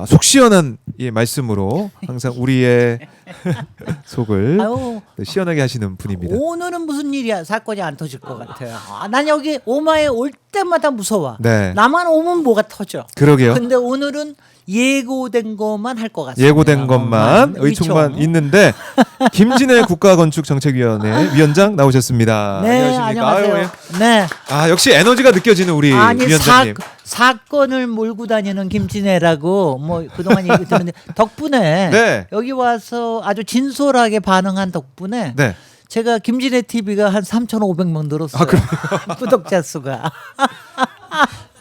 속 시원한 이 말씀으로 항상 우리의 속을 아유, 시원하게 하시는 분입니다. 오늘은 무슨 일이야? 사건이 안 터질 것 같아요. 난 여기 오마에 올 때마다 무서워. 네. 나만 오면 뭐가 터져. 그러게요. 근데 오늘은 예고된 것만 할 것 같습니다. 예고된 것만 의총만 있는데 김진애 국가건축정책위원회 위원장 나오셨습니다. 네, 안녕하십니까? 안녕하세요. 아유, 예. 네. 아 역시 에너지가 느껴지는 우리 아니 위원장님. 사건을 몰고 다니는 김진애라고 뭐 그동안 얘기 듣는데 덕분에 네. 여기 와서 아주 진솔하게 반응한 덕분에 네. 제가 김진애 TV가 한 3,500명 늘었어요. 구독자 수가.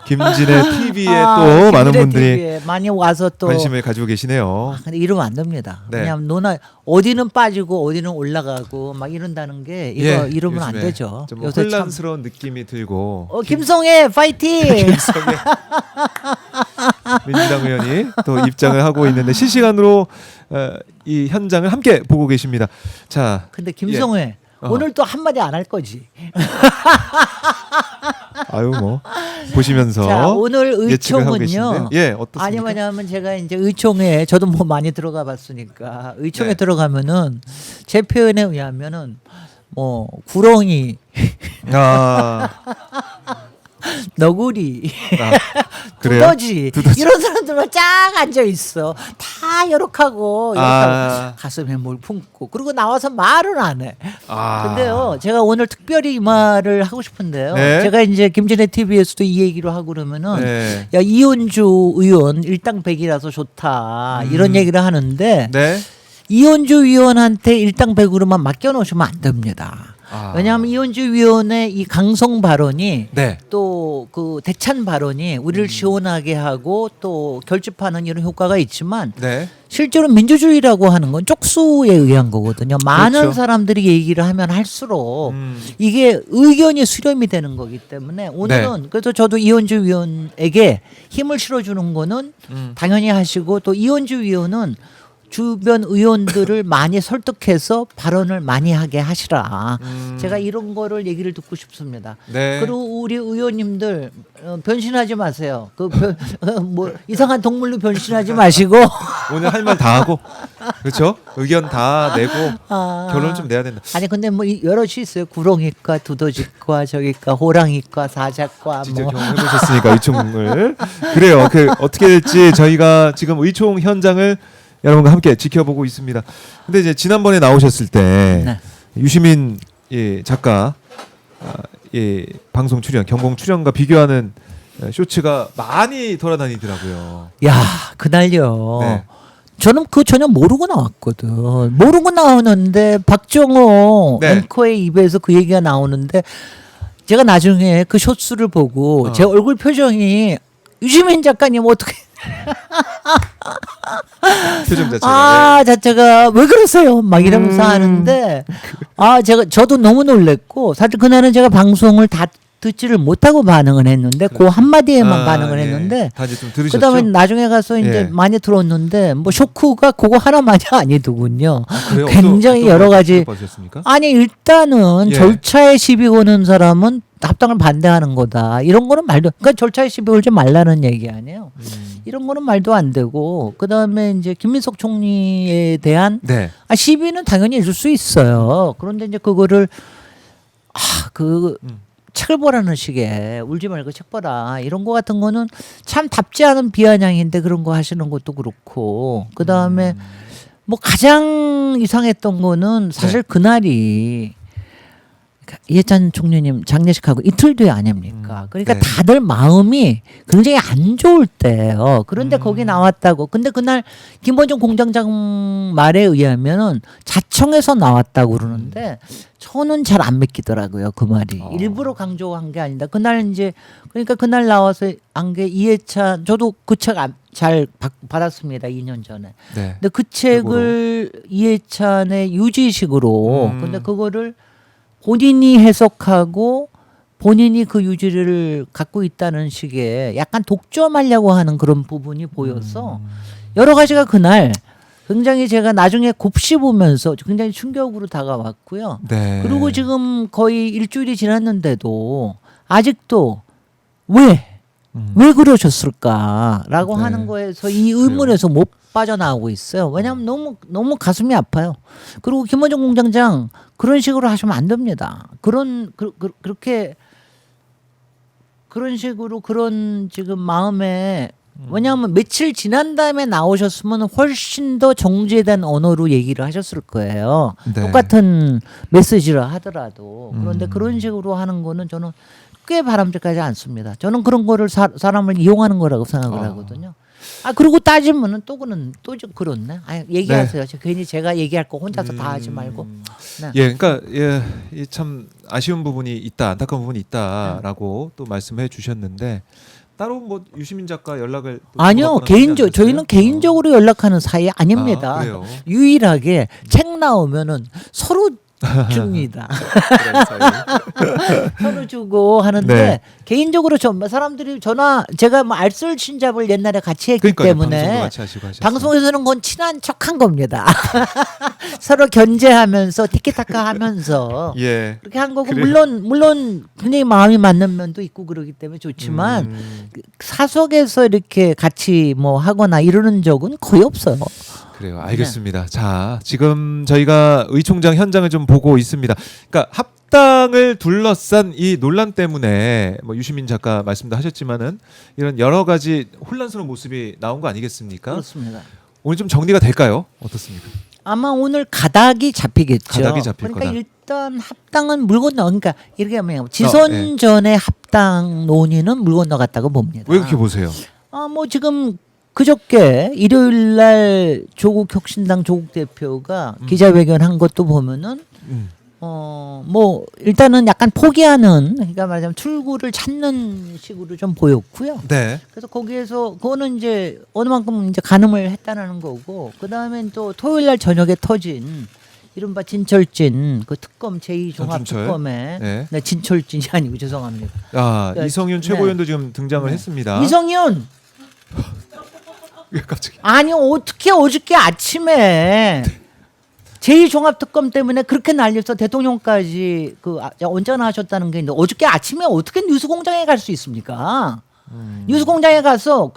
김진애 TV에 또 김진애 많은 분들이 TV에 많이 와서 또 관심을 가지고 계시네요. 근데 이러면 안 됩니다. 네. 왜냐하면 노나 어디는 빠지고 어디는 올라가고 막 이런다는 게 이거 이러면 안 요즘에 되죠. 좀 요새 참 혼란스러운 느낌이 들고 김성애 파이팅. 김성애 민주당 의원이 또 입장을 하고 있는데 실시간으로 이 현장을 함께 보고 계십니다. 자, 근데 김성애 오늘 또 한마디 안 할 거지. 아유 뭐 보시면서 자, 오늘 예측을 하고 의총은요. 계신데. 예, 어떻습니까? 아니 뭐냐면 제가 이제 의총에 저도 뭐 많이 들어가 봤으니까 의총에 네. 들어가면은 제 표현에 의하면은 뭐 구렁이, 아, 너구리, 그래요? 두더지 이런 사람들만 쫙 앉아 있어. 다 요렇게하고 가슴에 뭘 품고 그리고 나와서 말은 안 해. 근데요, 제가 오늘 특별히 이 말을 하고 싶은데요. 네. 제가 이제 김진애 TV에서도 이 얘기로 하고 그러면은 네. 야 이현주 의원 일당백이라서 좋다 이런 얘기를 하는데 네. 이현주 의원한테 일당백으로만 맡겨놓으시면 안 됩니다. 왜냐하면 이현주 의원의 이 강성 발언이 네. 또 그 대찬 발언이 우리를 시원하게 하고 또 결집하는 이런 효과가 있지만 네. 실제로 민주주의라고 하는 건 쪽수에 의한 거거든요. 많은 그렇죠. 사람들이 얘기를 하면 할수록 이게 의견이 수렴이 되는 거기 때문에 오늘은 그래서 저도 이현주 의원에게 힘을 실어주는 거는 당연히 하시고 또 이현주 의원은 주변 의원들을 많이 설득해서 발언을 많이 하게 하시라. 제가 이런 거를 얘기를 듣고 싶습니다. 네. 그리고 우리 의원님들 변신하지 마세요. 뭐 이상한 동물로 변신하지 마시고 오늘 할 말 다 하고 그렇죠? 의견 다 내고 결론 좀 내야 된다. 아니 근데 뭐 여럿이 있어요. 구렁이과, 두더지과, 저기과, 호랑이과, 사자과 직접 뭐. 경험해 보셨으니까 의총을 그래요. 그 어떻게 될지 저희가 지금 의총 현장을 여러분과 함께 지켜보고 있습니다. 근데 이제 지난번에 나오셨을 때 네. 유시민 작가 방송 출연, 경공 출연과 비교하는 쇼츠가 많이 돌아다니더라고요. 야 그날요. 네. 저는 그거 전혀 모르고 나왔거든. 모르고 나오는데 박정호 네. 앵커의 입에서 그 얘기가 나오는데 제가 나중에 그 쇼츠를 보고 제 얼굴 표정이 유시민 작가님 어떻게 표정 자체가. 자체가 왜 그러세요? 막 이러면서 하는데 저도 너무 놀랬고 사실 그날은 제가 방송을 다 듣지를 못하고 반응을 했는데 그 한마디에만 반응을 했는데 다 이제 좀 들으셨죠? 그다음에 나중에 가서 이제 많이 들었는데 뭐 쇼크가 그거 하나만이 아니더군요. 그래요? 굉장히 어떤 여러 가지 받으셨습니까? 아니 일단은 절차에 시비 거는 사람은 합당을 반대하는 거다. 이런 거는 말도 그러니까 절차에 시비 걸지 말라는 얘기 아니에요. 이런 거는 말도 안 되고 그다음에 이제 김민석 총리에 대한 네. 시비는 당연히 있을 수 있어요. 그런데 이제 그거를 책을 보라는 식의 울지 말고 책 보라 이런 거 같은 거는 참 답지 않은 비아냥인데 그런 거 하시는 것도 그렇고 그다음에 뭐 가장 이상했던 거는 사실 그날이 이해찬 총리님 장례식하고 이틀 뒤에 아닙니까? 그러니까 다들 마음이 굉장히 안 좋을 때예요. 그런데 거기 나왔다고. 근데 그날 김원중 공장장 말에 의하면은 자청에서 나왔다고 그러는데 저는 잘 안 믿기더라고요. 그 말이. 일부러 강조한 게 아니다. 그날 이제 그러니까 그날 나와서 한 게 이해찬 저도 그 책 잘 받았습니다. 2년 전에. 네. 근데 그 책을 이해찬의 유지식으로 근데 그거를 본인이 해석하고 본인이 그 유지를 갖고 있다는 식의 약간 독점하려고 하는 그런 부분이 보여서 여러 가지가 그날 굉장히 제가 나중에 곱씹으면서 굉장히 충격으로 다가왔고요. 네. 그리고 지금 거의 일주일이 지났는데도 아직도 왜 왜 그러셨을까라고 네. 하는 거에서 이 의문에서 못 빠져나오고 있어요. 왜냐하면 너무 가슴이 아파요. 그리고 김원중 공장장 그런 식으로 하시면 안 됩니다. 그렇게 그런 식으로 그런 지금 마음에 왜냐하면 며칠 지난 다음에 나오셨으면 훨씬 더 정제된 언어로 얘기를 하셨을 거예요. 네. 똑같은 메시지를 하더라도. 그런데 그런 식으로 하는 거는 저는 꽤 바람직하지 않습니다. 저는 그런 거를 사람을 이용하는 거라고 생각을 하거든요. 그리고 따지면은 또 좀 그렇네. 얘기하세요. 괜히 제가 얘기할 거 혼자서 다 하지 말고. 네. 예, 그러니까 참 아쉬운 부분이 있다, 안타까운 부분이 있다라고 또 말씀해 주셨는데 따로 뭐 유시민 작가 연락을 또 아니요, 주고받거나 그러지 않으셨어요? 저희는 개인적으로 연락하는 사이 아닙니다. 그래요? 유일하게 책 나오면은 서로 줍니다. 그런 사이. 서로 주고 하는데 네. 개인적으로 사람들이 제가 뭐 알쓸친잡을 옛날에 같이 했기 그러니까요, 방송도 때문에 같이 하시고 하셨어요. 방송에서는 그건 친한 척한 겁니다. 서로 견제하면서 티키타카 하면서 예. 그렇게 한 거고 그래요? 물론 굉장히 마음이 맞는 면도 있고 그러기 때문에 좋지만 사석에서 이렇게 같이 뭐 하거나 이러는 적은 거의 없어요. 그래요. 알겠습니다. 자, 지금 저희가 의총장 현장을 좀 보고 있습니다. 그러니까 합당을 둘러싼 이 논란 때문에 뭐 유시민 작가 말씀도 하셨지만은 이런 여러 가지 혼란스러운 모습이 나온 거 아니겠습니까? 그렇습니다. 오늘 좀 정리가 될까요? 어떻습니까? 아마 오늘 가닥이 잡히겠죠. 가닥이 잡힐 그러니까 거다. 일단 합당은 물 건너. 그러니까 이렇게 하면 지선 전에 합당 논의는 물 건너갔다고 봅니다. 왜 그렇게 보세요? 뭐 지금 그저께 일요일 날 조국 혁신당 조국 대표가 기자회견한 것도 보면은 뭐 일단은 약간 포기하는, 그러니까 말하자면 출구를 찾는 식으로 좀 보였고요. 네. 그래서 거기에서 그거는 이제 어느 만큼 이제 가늠을 했다는 거고, 그 다음엔 또 토요일 날 저녁에 터진 이른바 진철진 그 특검 제2종합특검에 네. 네, 진철진이 아니고 죄송합니다. 그러니까 이성윤 최고위원도 지금 등장을 했습니다. 이성윤 왜 갑자기? 아니 어떻게 어저께 아침에 제2종합특검 때문에 그렇게 난리서 대통령까지 언짢아하셨다는 게 있는데 어저께 아침에 어떻게 뉴스공장에 갈 수 있습니까? 뉴스공장에 가서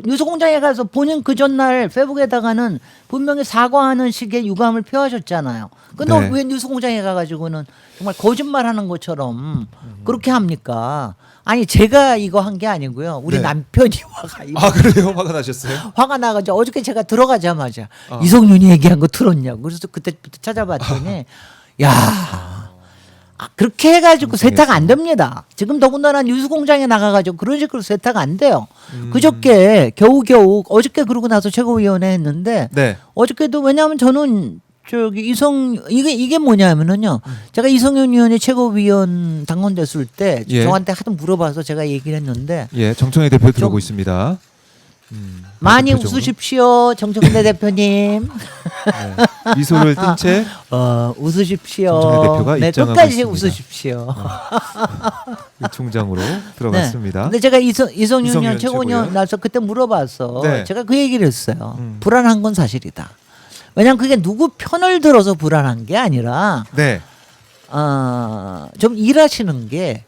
본인 그 전날 페북에다가는 분명히 사과하는 식의 유감을 표하셨잖아요. 근데 네. 왜 뉴스공장에 가가지고는 정말 거짓말하는 것처럼 그렇게 합니까? 아니 제가 이거 한 게 아니고요. 우리 네. 남편이 그래요? 화가 나셨어요? 화가 나가지고 어저께 제가 들어가자마자 이성윤이 얘기한 거 들었냐고. 그래서 그때부터 찾아봤더니 야 그렇게 해가지고 세탁 안 됩니다. 지금 더군다나 뉴스공장에 나가가지고 그런 식으로 세탁 안 돼요. 그저께 겨우겨우 어저께 그러고 나서 최고위원회 했는데 네. 어저께도 왜냐하면 저는 이게 뭐냐면은요. 제가 이성윤 의원이 최고위원 당선됐을 때 저한테 하도 물어봐서 제가 얘기를 했는데 예, 정청래 대표 들어오고 있습니다. 많이 대표적으로. 웃으십시오, 정청래 대표님. 네. 미소를 띤 채 웃으십시오. 정청래 대표가 네, 입장하고 끝까지 있습니다. 웃으십시오. 총장으로 들어갔습니다. 근데 제가 이성윤 의원 최고위원. 최고위원 나서 그때 물어봐서 네. 제가 그 얘기를 했어요. 불안한 건 사실이다. 왜냐하면 그게 누구 편을 들어서 불안한 게 아니라 네. 좀 일하시는 게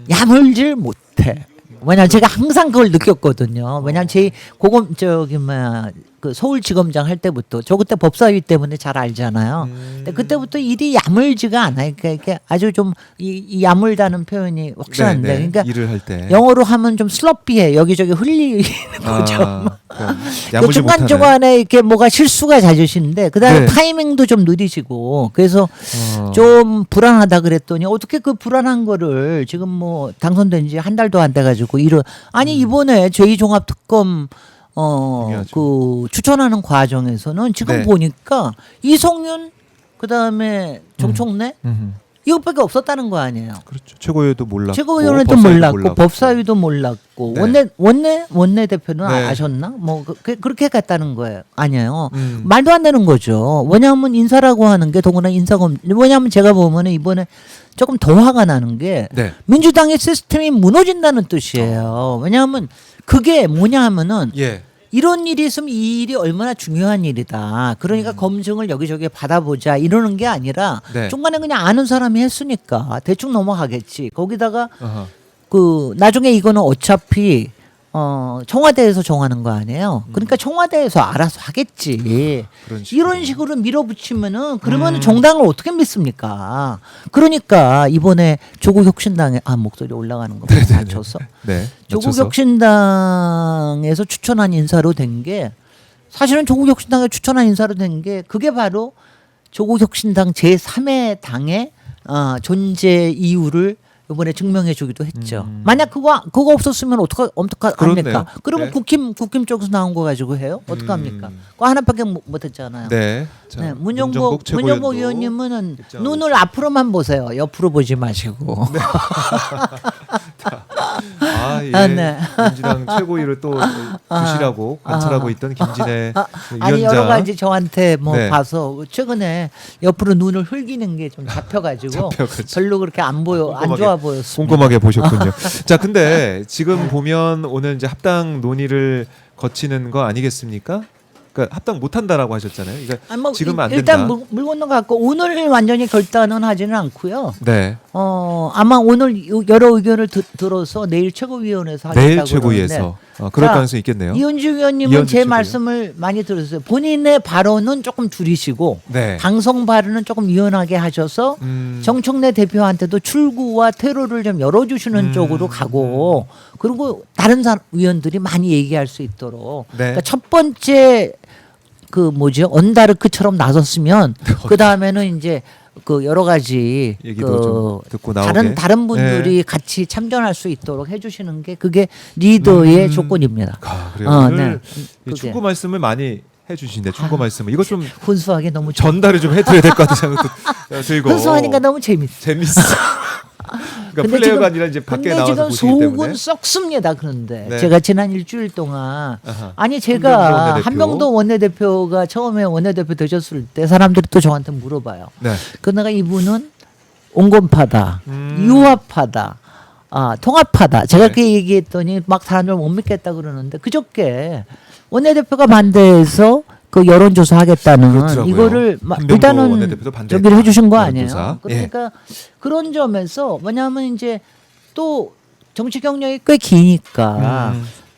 야물질 못해. 왜냐면 제가 항상 그걸 느꼈거든요. 왜냐면 그 서울지검장 할 때부터 저 그때 법사위 때문에 잘 알잖아요. 근데 그때부터 일이 야물지가 않아요. 그러니까 이게 아주 좀 이 야물다는 표현이 확실한데, 네, 네. 그러니까 일을 할 때 영어로 하면 좀 슬러피해. 여기저기 흘리는 거죠. 그러니까 그 야무지 중간 못하네. 중간에 이렇게 뭐가 실수가 잦으신데 그다음에 네. 타이밍도 좀 느리시고 그래서 좀 불안하다 그랬더니 어떻게 그 불안한 거를 지금 뭐 당선된 지 한 달도 안 돼가지고 이번에 제2종합특검 중요하죠. 그 추천하는 과정에서는 지금 네. 보니까 이성윤 그다음에 정청래 음. 이것밖에 없었다는 거 아니에요. 그렇죠. 최고위원도 몰랐고 최고위원회도 법사위도 몰랐고 법사위도 몰랐고 네. 원내 대표는 네. 아셨나? 뭐 그렇게 갔다는 거예요. 아니에요. 음. 말도 안 되는 거죠. 왜냐하면 인사라고 하는 게 더구나 인사검. 왜냐하면 제가 보면은 이번에 조금 더 화가 나는 게 네. 민주당의 시스템이 무너진다는 뜻이에요. 왜냐하면 그게 뭐냐 하면은 예. 이런 일이 있으면 이 일이 얼마나 중요한 일이다. 그러니까 검증을 여기저기 받아보자 이러는 게 아니라 네. 중간에 그냥 아는 사람이 했으니까 대충 넘어가겠지. 거기다가 아하. 그 나중에 이거는 어차피 청와대에서 정하는 거 아니에요. 그러니까 청와대에서 알아서 하겠지. 그런 식으로. 이런 식으로 밀어붙이면은 그러면 정당을 어떻게 믿습니까? 그러니까 이번에 조국 혁신당에 목소리 올라가는 거 맞춰서 네. 조국 맞춰서. 혁신당에서 추천한 인사로 된 게 사실은 조국 혁신당에 추천한 인사로 된 게 그게 바로 조국 혁신당 제3의 당의 존재 이유를 이번에 증명해 주기도 했죠. 만약 그거 없었으면 어떡합니까? 그렇네요. 그러면 네. 국힘 쪽에서 나온 거 가지고 해요? 어떡합니까? 그거 하나밖에 못 했잖아요. 네. 자, 네, 문정복 의원님은 입장하고 눈을 앞으로만 보세요. 옆으로 보지 마시고. 예. 네. 민주당 최고위를 또 주시라고 관찰하고 있던 김진애 아니 위원장. 여러 가지 저한테 뭐 네. 봐서 최근에 옆으로 눈을 흘기는 게 좀 잡혀가지고 별로 그렇게 안 좋아 보였습니다. 꼼꼼하게 보셨군요. 자, 근데 지금 보면 오늘 이제 합당 논의를 거치는 거 아니겠습니까? 그러니까 합당 못 한다라고 하셨잖아요. 그러니까 뭐 지금은 안 일단 된다. 물 건너갔고 오늘 완전히 결단은 하지는 않고요. 네. 아마 오늘 여러 의견을 들어서 내일 최고위원회에서 하겠다고 내일 최고위에서 그럴 자, 가능성이 있겠네요. 이현주 위원님은 이현주 제 최고위원. 말씀을 많이 들었어요. 본인의 발언은 조금 줄이시고 네. 방송 발언은 조금 유연하게 하셔서 정청래 대표한테도 출구와 퇴로를 좀 열어주시는 쪽으로 가고 그리고 다른 의원들이 많이 얘기할 수 있도록 네. 그러니까 첫 번째 언다르크처럼 나섰으면 그 다음에는 이제 그 여러 가지 얘기도 좀 듣고 나오게. 다른 분들이 같이 참전할 수 있도록 해주시는 게 그게 리더의 조건입니다. 그래요. 오늘 네. 이 그게. 충고 말씀을 많이 해주신데 충고 말씀을 이거 좀 훈수하게 너무 전달을 좀 해드려야 될 것 같은 생각도 들고. 훈수하니까 너무 재밌어. 그러니까 플레이어가 아니라 이제 밖에 근데 나와서 지금 보시기 속은 때문에. 썩습니다. 그런데 네. 제가 지난 일주일 동안 아하. 아니 제가 한병도 한병도 원내대표가 처음에 원내대표 되셨을 때 사람들이 또 저한테 물어봐요. 네. 그러다가 이분은 온건파다, 유화파다, 통합파다. 제가 네. 그렇게 얘기했더니 막 사람들 못 믿겠다 그러는데 그저께 원내대표가 반대해서 그 여론조사 하겠다는 그렇더라고요. 이거를 한병도 일단은 원내대표도 반대했다. 저기를 해주신 거 여론조사. 아니에요. 그러니까 그런 점에서 뭐냐면 이제 또 정치 경력이 꽤 기니까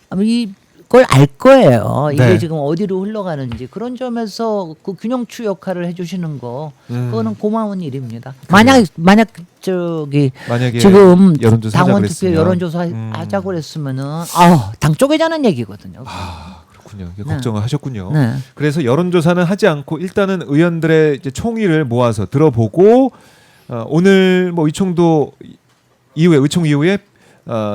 아마 이걸 알 거예요. 이게 네. 지금 어디로 흘러가는지 그런 점에서 그 균형추 역할을 해주시는 거 그거는 고마운 일입니다. 만약 만약에 지금 여론조사 하자 당원 투표 그랬으면. 여론조사 하자고 그랬으면은 당 쪼개자는 얘기거든요. 그렇군요. 이게 네. 걱정을 하셨군요. 네. 그래서 여론조사는 하지 않고 일단은 의원들의 이제 총의를 모아서 들어보고 오늘 뭐 의총도 이후에 의총 이후에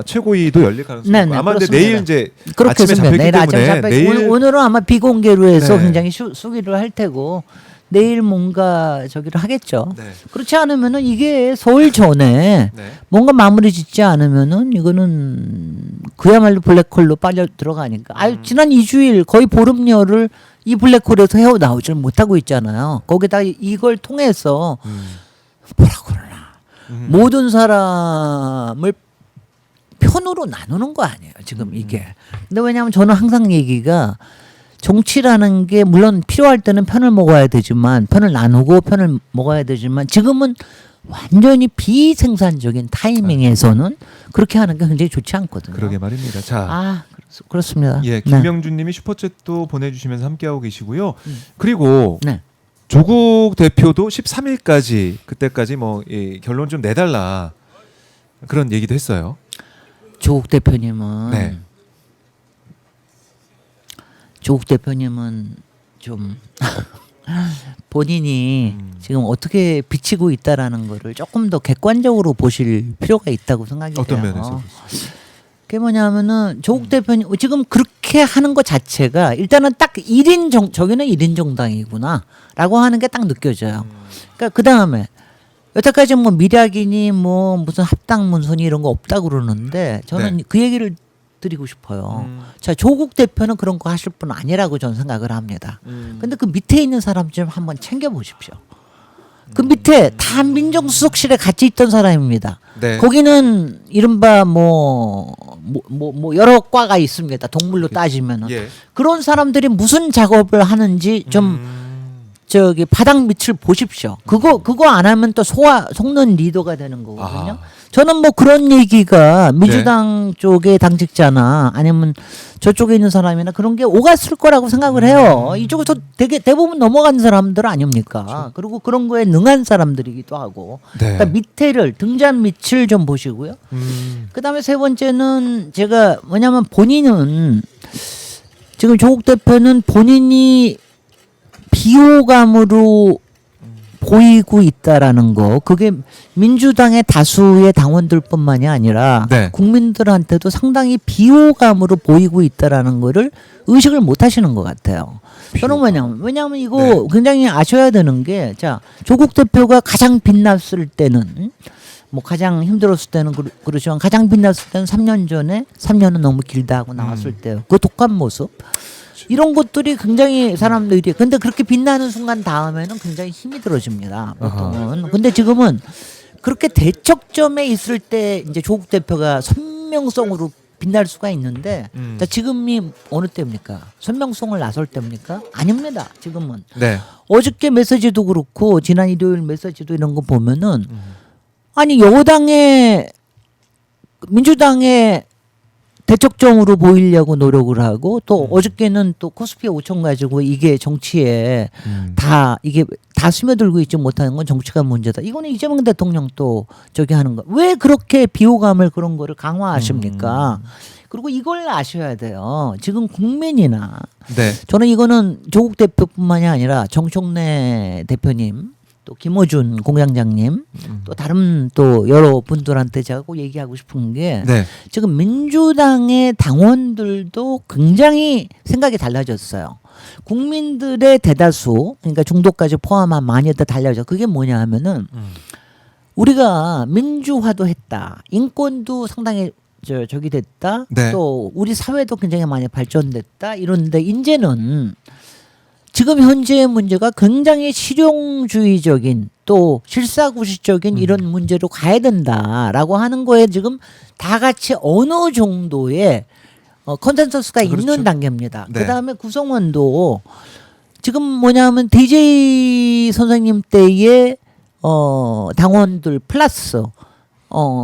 최고위도 열릴 가능성이 네, 있고 네, 아마 근데 그렇습니다. 내일 이제 그렇게 아침에 해서 잡혔기 내일 아침에 때문에 내일 오늘은 아마 비공개로 해서 네. 굉장히 수기를 할 테고 내일 뭔가 저기를 하겠죠. 네. 그렇지 않으면은 이게 서울 전에 네. 뭔가 마무리 짓지 않으면은 이거는 그야말로 블랙홀로 빨려 들어가니까. 지난 2주일 거의 보름여를 이 블랙홀에서 헤어 나오질 못하고 있잖아요. 거기다 이걸 통해서 뭐라 그러나 모든 사람을 편으로 나누는 거 아니에요. 지금 이게. 근데 왜냐하면 저는 항상 얘기가 정치라는 게 물론 필요할 때는 편을 먹어야 되지만 편을 나누고 편을 먹어야 되지만 지금은 완전히 비생산적인 타이밍에서는 그렇게 하는 게 굉장히 좋지 않거든요. 그러게 말입니다. 자, 그렇습니다. 예, 네. 김명준님이 슈퍼챗도 보내주시면서 함께하고 계시고요. 그리고 네. 조국 대표도 13일까지 그때까지 뭐 결론 좀 내달라 그런 얘기도 했어요. 조국 대표님은 네. 조국 대표님은 좀 본인이 지금 어떻게 비치고 있다라는 거를 조금 더 객관적으로 보실 필요가 있다고 생각이 어떤 돼요. 면에서? 그게 뭐냐면은 조국 대표님 지금 그렇게 하는 것 자체가 일단은 딱 1인 저기는 1인 정당이구나라고 하는 게 딱 느껴져요. 그러니까 그 다음에 여태까지 뭐 미략이니 뭐 무슨 합당 문서니 이런 거 없다고 그러는데 저는 네. 그 얘기를 드리고 싶어요. 자, 조국 대표는 그런 거 하실 분 아니라고 저는 생각을 합니다. 근데 그 밑에 있는 사람 좀 한번 챙겨 보십시오. 그 밑에 다 민정수석실에 같이 있던 사람입니다. 네. 거기는 이른바 뭐 여러 과가 있습니다. 동물로 따지면은 예. 그런 사람들이 무슨 작업을 하는지 좀 저기 바닥 밑을 보십시오. 그거 안 하면 또 속는 리더가 되는 거거든요. 저는 뭐 그런 얘기가 민주당 쪽의 당직자나 아니면 저쪽에 있는 사람이나 그런 게 오갔을 거라고 생각을 해요. 이쪽에서 되게 대부분 넘어간 사람들 아닙니까? 그리고 그런 거에 능한 사람들이기도 하고. 네. 그러니까 밑에를 등잔 밑을 좀 보시고요. 그다음에 세 번째는 제가 뭐냐면 본인은 지금 조국 대표는 본인이 비호감으로 보이고 있다라는 거, 그게 민주당의 다수의 당원들뿐만이 아니라 네. 국민들한테도 상당히 비호감으로 보이고 있다라는 거를 의식을 못 하시는 것 같아요. 저는 왜냐하면 이거 네. 굉장히 아셔야 되는 게, 자, 조국 대표가 가장 빛났을 때는 뭐 가장 힘들었을 때는 그렇지만 가장 빛났을 때는 3년 전에 3년은 너무 길다 하고 나왔을 때요. 그 독한 모습. 이런 것들이 굉장히 사람들이 근데 그렇게 빛나는 순간 다음에는 굉장히 힘이 들어집니다. 보통은. 근데 지금은 그렇게 대척점에 있을 때 이제 조국 대표가 선명성으로 빛날 수가 있는데 자, 지금이 어느 때입니까? 선명성을 나설 때입니까? 아닙니다. 지금은. 네. 어저께 메시지도 그렇고 지난 일요일 메시지도 이런 거 보면은 아니 여당의 민주당의 대척점으로 보이려고 노력을 하고 또 어저께는 또 코스피 5천 가지고 이게 정치에 다 이게 다 스며들고 있지 못하는 건 정치가 문제다. 이거는 이재명 대통령 또 저기 하는 거. 왜 그렇게 비호감을 그런 거를 강화하십니까? 그리고 이걸 아셔야 돼요. 지금 국민이나 네. 저는 이거는 조국 대표뿐만이 아니라 정청래 대표님 또 김어준 공장장님 또 다른 또 여러 분들한테 제가 꼭 얘기하고 싶은 게 네. 지금 민주당의 당원들도 굉장히 생각이 달라졌어요. 국민들의 대다수 그러니까 중도까지 포함한 많이들 달라져. 그게 뭐냐 하면은 우리가 민주화도 했다. 인권도 상당히 저기 됐다. 네. 또 우리 사회도 굉장히 많이 발전됐다. 이런데 이제는 지금 현재의 문제가 굉장히 실용주의적인 또 실사구시적인 이런 문제로 가야 된다라고 하는 거에 지금 다 같이 어느 정도의 컨센서스가 그렇죠. 있는 단계입니다. 네. 그다음에 구성원도 지금 뭐냐면 DJ 선생님 때의 당원들 플러스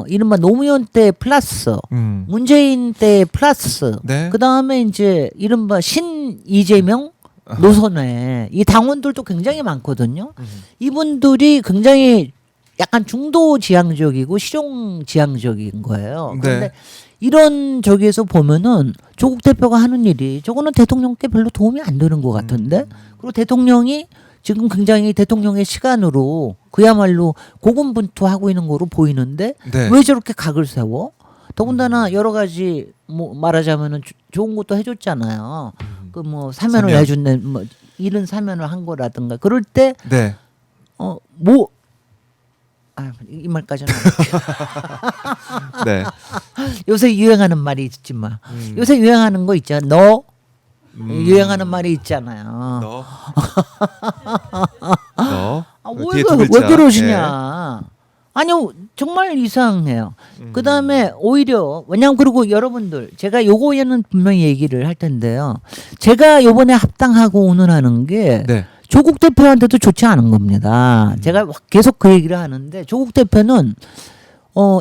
이른바 노무현 때 플러스 문재인 때 플러스 네. 그다음에 이제 이른바 신 이재명 노선에 이 당원들도 굉장히 많거든요. 이분들이 굉장히 약간 중도 지향적이고 실용 지향적인 거예요. 네. 그런데 이런 저기에서 보면은 조국 대표가 하는 일이 저거는 대통령께 별로 도움이 안 되는 것 같은데 그리고 대통령이 지금 굉장히 대통령의 시간으로 그야말로 고군분투하고 있는 거로 보이는데 네. 왜 저렇게 각을 세워? 더군다나 여러 가지 뭐 말하자면은 좋은 것도 해줬잖아요. 그 뭐 사면을 사면. 해준네 뭐 이런 사면을 한 거라든가 그럴 때 네. 뭐 이 말까지는 안 할게요. 네. 요새 유행하는 말이 있지만 요새 유행하는 거 있잖아. 너 유행하는 말이 있잖아요. 너. 너. 왜, 왜 그러시냐? 아니요, 정말 이상해요. 그 다음에 오히려, 왜냐면 그리고 여러분들, 제가 요거에는 분명히 얘기를 할 텐데요. 제가 요번에 합당하고 운운하는 게 네. 조국 대표한테도 좋지 않은 겁니다. 제가 계속 그 얘기를 하는데 조국 대표는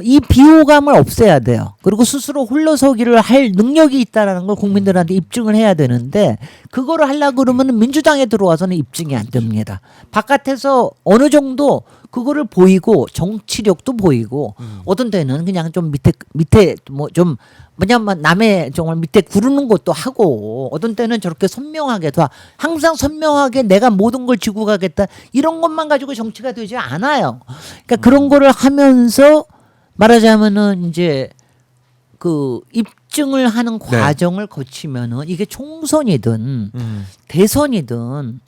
이 비호감을 없애야 돼요. 그리고 스스로 홀로서기를 할 능력이 있다라는 걸 국민들한테 입증을 해야 되는데 그거를 하려고 그러면 민주당에 들어와서는 입증이 안 됩니다. 바깥에서 어느 정도 그거를 보이고 정치력도 보이고 어떤 때는 그냥 좀 밑에 뭐 좀 뭐냐면 남의 정말 밑에 구르는 것도 하고 어떤 때는 저렇게 선명하게도 항상 선명하게 내가 모든 걸 쥐고 가겠다 이런 것만 가지고 정치가 되지 않아요. 그러니까 그런 거를 하면서 말하자면은 이제 그 입증을 하는 과정을 거치면은 이게 총선이든 대선이든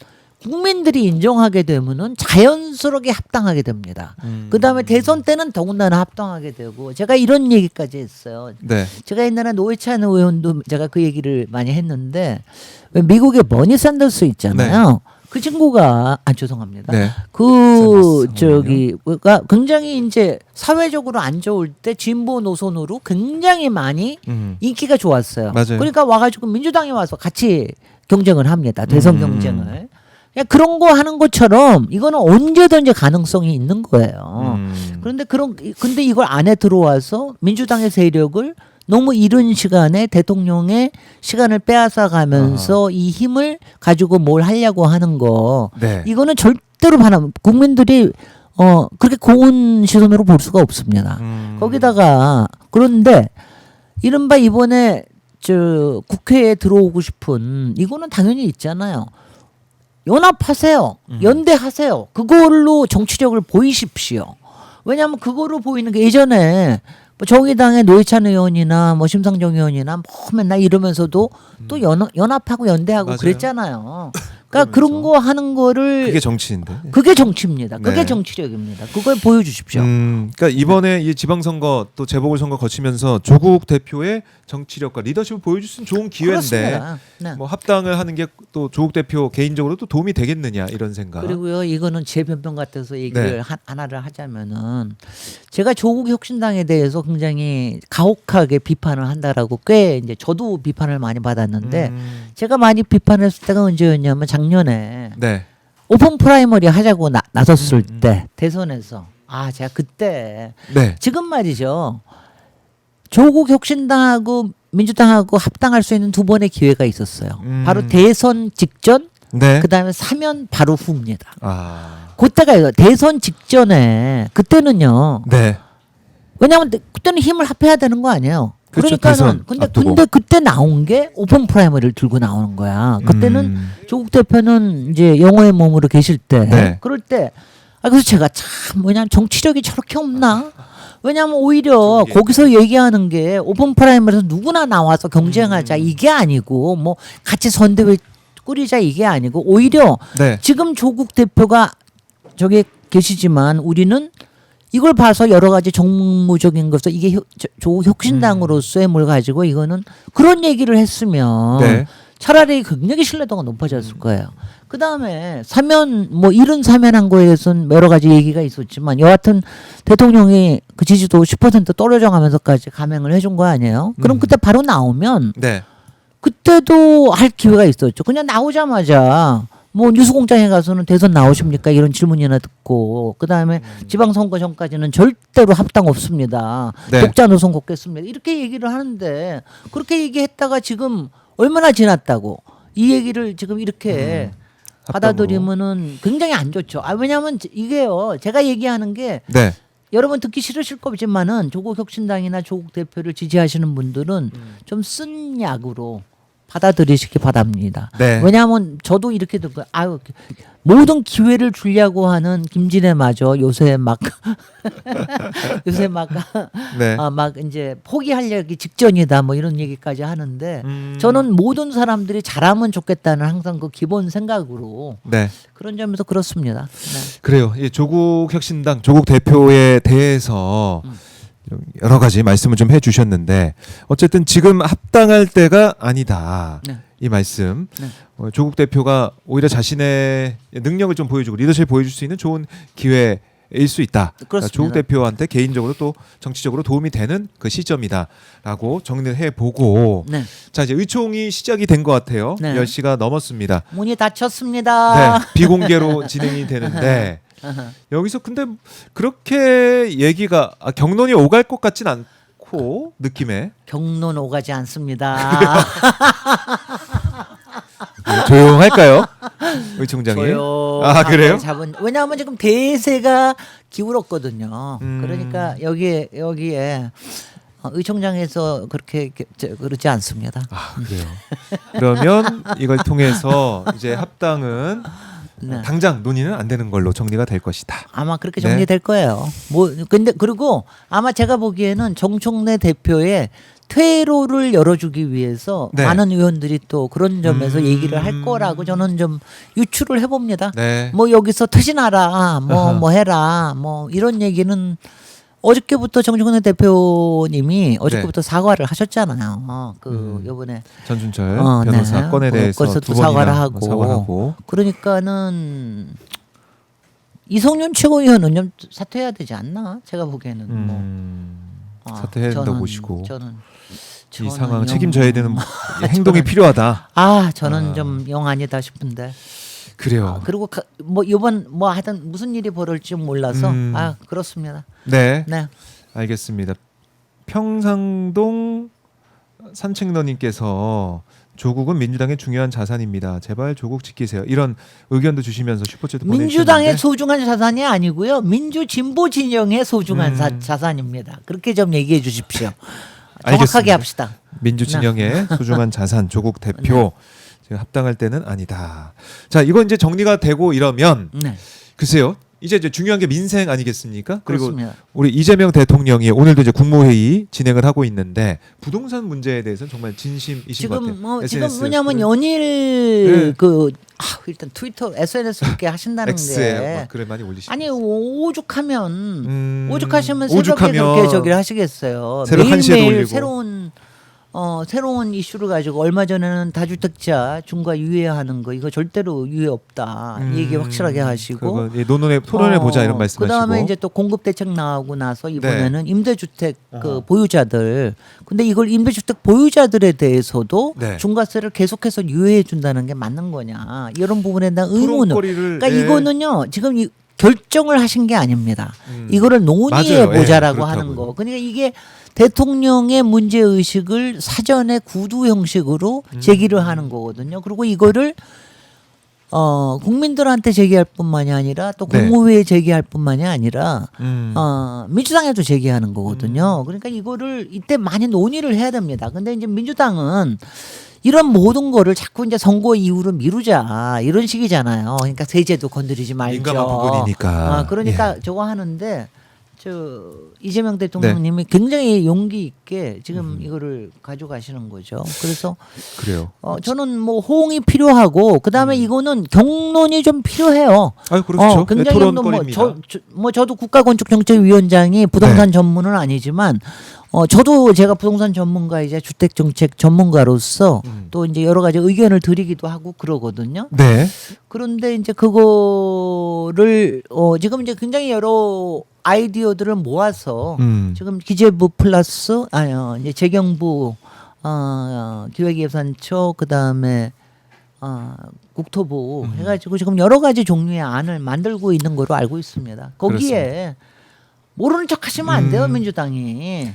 국민들이 인정하게 되면은 자연스럽게 합당하게 됩니다. 그 다음에 대선 때는 더군다나 합당하게 되고 제가 이런 얘기까지 했어요. 네. 제가 옛날에 노회찬 의원도 제가 그 얘기를 많이 했는데 왜 미국에 버니 샌더스 있잖아요. 그 친구가 죄송합니다. 네. 그 저기가 굉장히 이제 사회적으로 안 좋을 때 진보 노선으로 굉장히 많이 인기가 좋았어요. 맞아요. 그러니까 와가지고 민주당에 와서 같이 경쟁을 합니다. 대선 경쟁을. 그냥 그런 거 하는 것처럼 이거는 언제든지 가능성이 있는 거예요. 근데 이걸 안에 들어와서 민주당의 세력을 너무 이른 시간에 대통령의 시간을 빼앗아 가면서 이 힘을 가지고 뭘 하려고 하는 거. 네. 이거는 절대로 국민들이 그렇게 고운 시선으로 볼 수가 없습니다. 거기다가 그런데 이른바 이번에 저 국회에 들어오고 싶은 이거는 당연히 있잖아요. 연합하세요. 연대하세요. 그걸로 정치력을 보이십시오. 왜냐하면 그거로 보이는 게 예전에 뭐 정의당의 노회찬 의원이나 뭐 심상정 의원이나 뭐 맨날 이러면서도 또 연합하고 연대하고 맞아요. 그랬잖아요. 그러니까 그런 거 하는 거를 그게 정치인데. 그게 정치입니다. 그게 네. 정치력입니다. 그걸 보여주십시오. 그러니까 이번에 이 지방선거 또 재보궐선거 거치면서 조국 대표의 정치력과 리더십을 보여줄 수 있는 좋은 기회인데 그렇습니다. 네. 뭐 합당을 하는 게 또 조국 대표 개인적으로도 도움이 되겠느냐 이런 생각. 그리고요, 이거는 제 변명 같아서 얘기를 네. 하나를 하자면은 제가 조국 혁신당에 대해서 굉장히 가혹하게 비판을 한다라고 꽤 이제 저도 비판을 많이 받았는데 제가 많이 비판했을 때가 언제였냐면 작년에 네. 오픈 프라이머리 하자고 나섰을 때 대선에서 제가 그때 네. 지금 말이죠. 조국 혁신당하고 민주당하고 합당할 수 있는 두 번의 기회가 있었어요. 바로 대선 직전, 네. 그다음에 사면 바로 후입니다. 아. 그때가 대선 직전에 그때는요. 네. 왜냐하면 그때는 힘을 합해야 되는 거 아니에요. 그렇죠, 그러니까는 대선 앞두고. 근데 그때 나온 게 오픈 프라이머리를 들고 나오는 거야. 그때는 조국 대표는 이제 영어의 몸으로 계실 때 네. 그럴 때 그래서 제가 참 뭐냐면 정치력이 저렇게 없나? 왜냐하면 오히려 거기서 얘기하는 게 오픈 프라이머리에서 누구나 나와서 경쟁하자 이게 아니고 뭐 같이 선대위 꾸리자 이게 아니고 오히려 네. 지금 조국 대표가 저기 계시지만 우리는 이걸 봐서 여러 가지 정무적인 것을 이게 조국 혁신당으로서의 뭘 가지고 이거는 그런 얘기를 했으면 네. 차라리 굉장히 신뢰도가 높아졌을 거예요. 그 다음에 사면 뭐 이른 사면한 거에선 여러 가지 얘기가 있었지만 여하튼 대통령이 그 지지도 10% 떨어져 가면서까지 감행을 해준 거 아니에요? 그럼 그때 바로 나오면 네. 그때도 할 기회가 있었죠. 그냥 나오자마자 뭐 뉴스공장에 가서는 대선 나오십니까 이런 질문이나 듣고 그 다음에 지방선거 전까지는 절대로 합당 없습니다. 네. 독자 노선 걷겠습니다. 이렇게 얘기를 하는데 그렇게 얘기했다가 지금 얼마나 지났다고 이 얘기를 지금 이렇게 받아들이면은 굉장히 안 좋죠. 왜냐하면 이게요. 제가 얘기하는 게 네. 여러분 듣기 싫으실 거지만은 조국 혁신당이나 조국 대표를 지지하시는 분들은 좀 쓴 약으로 받아들이시기 바랍니다. 네. 왜냐하면 저도 이렇게 듣고 모든 기회를 주려고 하는 김진애마저 요새 막 네. 막 이제 포기하려기 직전이다 뭐 이런 얘기까지 하는데 저는 모든 사람들이 잘하면 좋겠다는 항상 그 기본 생각으로 네. 그런 점에서 그렇습니다. 네. 그래요. 이 조국 혁신당 조국 대표에 대해서 좀 여러 가지 말씀을 좀 해주셨는데 어쨌든 지금 합당할 때가 아니다. 네. 이 말씀. 네. 조국 대표가 오히려 자신의 능력을 좀 보여주고 리더십을 보여줄 수 있는 좋은 기회일 수 있다. 그러니까 조국 대표한테 개인적으로 또 정치적으로 도움이 되는 그 시점이다라고 정리를 해보고 네. 자 이제 의총이 시작이 된 것 같아요. 네. 10시가 넘었습니다. 문이 닫혔습니다. 네, 비공개로 진행이 되는데 여기서 근데 그렇게 얘기가 경론이 오갈 것 같진 않고 느낌에 경론 오가지 않습니다. 조용할까요? 의총장이. 그래요? 왜냐하면 지금 대세가 기울었거든요. 음. 그러니까 여기에 의총장에서 그렇게 그러지 않습니다. 그래요. 그러면 이걸 통해서 이제 합당은 네. 당장 논의는 안 되는 걸로 정리가 될 것이다. 아마 그렇게 네. 정리될 거예요. 근데 그리고 아마 제가 보기에는 정청래 대표의 퇴로를 열어주기 위해서 네. 많은 의원들이 또 그런 점에서 얘기를 할 거라고 저는 좀 유추를 해봅니다. 네. 뭐 여기서 퇴진하라, 뭐 해라, 뭐 이런 얘기는 어저께부터 정청래 대표님이 어저께부터 사과를 하셨잖아요. 요번에 전준철 변호사 네. 건에 대해서 그것도 두 번이나 사과를 하고. 그러니까는 이성윤 최고위원은 좀 사퇴해야 되지 않나? 제가 보기에는 사퇴해야 된다고 보시고 저는 이 상황 책임져야 되는 행동이 필요하다. 저는 좀 영 아니다 싶은데. 그래요. 그리고 뭐 이번 뭐 하여튼 무슨 일이 벌어질지 몰라서 그렇습니다. 네. 네. 알겠습니다. 평상동 산책러님께서 조국은 민주당의 중요한 자산입니다. 제발 조국 지키세요. 이런 의견도 주시면서 슈퍼챗도 보내주셨는데 민주당의 소중한 자산이 아니고요. 민주 진보 진영의 소중한 자산입니다. 그렇게 좀 얘기해 주십시오. 정확하게 알겠습니다. 합시다. 민주 진영의 소중한 자산 조국 대표 지금 합당할 때는 아니다. 자, 이거 이제 정리가 되고 이러면 네. 글쎄요. 이제 중요한 게 민생 아니겠습니까? 그리고 그렇습니다. 우리 이재명 대통령이 오늘도 이제 국무회의 진행을 하고 있는데 부동산 문제에 대해서는 정말 진심이신 것 같아요. 지금 SNS 뭐냐면 를. 연일 네. 일단 트위터 SNS 이렇게 하신다는 X에 게 막 글을 많이 올리시고 아니 오죽하면 오죽하시면 새벽에 오죽하면 그렇게 저기를 하시겠어요. 새벽 1시에도 매일매일 올리고. 새로운 이슈를 가지고 얼마 전에는 다주택자 중과 유예하는 거 이거 절대로 유예 없다 얘기 확실하게 하시고 그거, 예, 논논해 토론해 보자 이런 말씀하시고 그다음에 이제 또 공급 대책 나오고 나서 이번에는 임대주택 그 보유자들 근데 이걸 임대주택 보유자들에 대해서도 네. 중과세를 계속해서 유예해 준다는 게 맞는 거냐 이런 부분에 대한 의문을 토론거리를, 그러니까 예. 이거는요 지금 결정을 하신 게 아닙니다. 이거를 논의해 맞아요. 보자라고 예, 하는 그렇다고요. 거. 그러니까 이게 대통령의 문제 의식을 사전에 구두 형식으로 제기를 하는 거거든요. 그리고 이거를 국민들한테 제기할 뿐만이 아니라 또 네. 국무회의에 제기할 뿐만이 아니라 민주당에도 제기하는 음. 거거든요. 그러니까 이거를 이때 많이 논의를 해야 됩니다. 근데 이제 민주당은 이런 모든 거를 자꾸 이제 선거 이후로 미루자 이런 식이잖아요. 그러니까 세제도 건드리지 말죠. 민감한 부분이니까. 그러니까 예. 저거 하는데 이재명 대통령님이 굉장히 용기 있게 지금 이거를 가져가시는 거죠. 그래서 그래요. 저는 뭐 호응이 필요하고 그다음에 이거는 경론이 좀 필요해요. 아, 그렇죠. 굉장히 토론거리입니다. 저도 국가건축정책위원장이 부동산 전문은 아니지만 저도 제가 부동산 전문가이자 주택정책 전문가로서 또 이제 여러 가지 의견을 드리기도 하고 그러거든요. 네. 그런데 이제 그거를 지금 이제 굉장히 여러 아이디어들을 모아서 지금 기재부 플러스 이제 재경부 기획예산처 그다음에 국토부 해가지고 지금 여러 가지 종류의 안을 만들고 있는 거로 알고 있습니다. 거기에 그렇습니다. 모르는 척하시면 안 돼요 민주당이.